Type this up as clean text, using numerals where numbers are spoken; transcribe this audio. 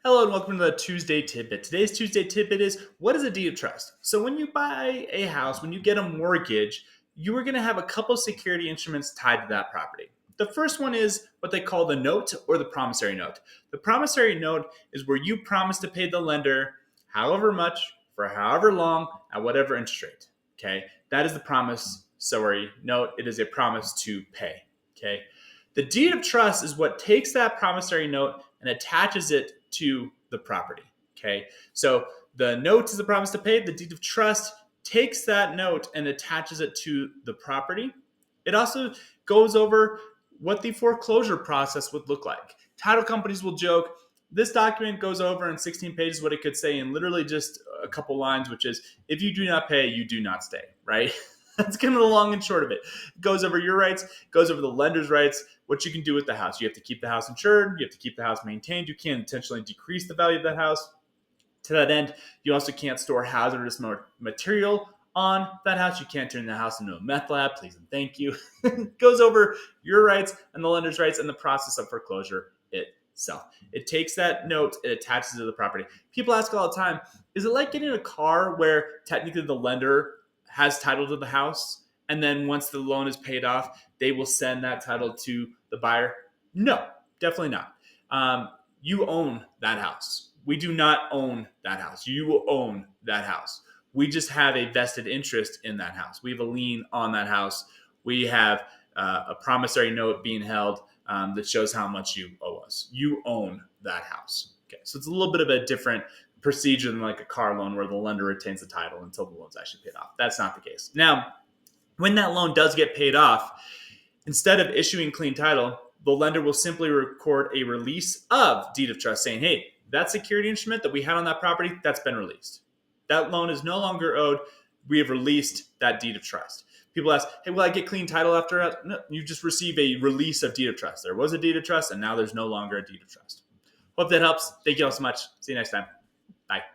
Hello and welcome to the Tuesday Tidbit. Today's Tuesday Tidbit is, what is a deed of trust? So when you buy a house, when you get a mortgage, you are going to have a couple security instruments tied to that property. The first one is what they call the note or the promissory note. The promissory note is where you promise to pay the lender however much for however long at whatever interest rate. Okay, that is the promissory note. It is a promise to pay. Okay, the deed of trust is what takes that promissory note and attaches it to the property. Okay, so the note is the promise to pay. The deed of trust takes that note and attaches it to the property. It also goes over what the foreclosure process would look like. Title companies will joke, this document goes over in 16 pages what it could say in literally just a couple lines, which is, if you do not pay, you do not stay, right? That's kind of the long and short of it. It goes over your rights, goes over the lender's rights, what you can do with the house. You have to keep the house insured. You have to keep the house maintained. You can't intentionally decrease the value of that house. To that end, you also can't store hazardous material on that house. You can't turn the house into a meth lab. Please and thank you. It goes over your rights and the lender's rights and the process of foreclosure itself. It takes that note, it attaches it to the property. People ask all the time, is it like getting a car where technically the lender has title to the house, and then once the loan is paid off, they will send that title to the buyer? No, definitely not. You own that house. We do not own that house. You will own that house. We just have a vested interest in that house. We have a lien on that house. We have a promissory note being held that shows how much you owe us. You own that house. Okay, so it's a little bit of a different procedure than like a car loan where the lender retains the title until the loan's actually paid off. That's not the case. Now, when that loan does get paid off, instead of issuing clean title, the lender will simply record a release of deed of trust saying, hey, that security instrument that we had on that property, that's been released. That loan is no longer owed. We have released that deed of trust. People ask, hey, will I get clean title after that? No, you just receive a release of deed of trust. There was a deed of trust, and now there's no longer a deed of trust. Hope that helps. Thank you all so much. See you next time.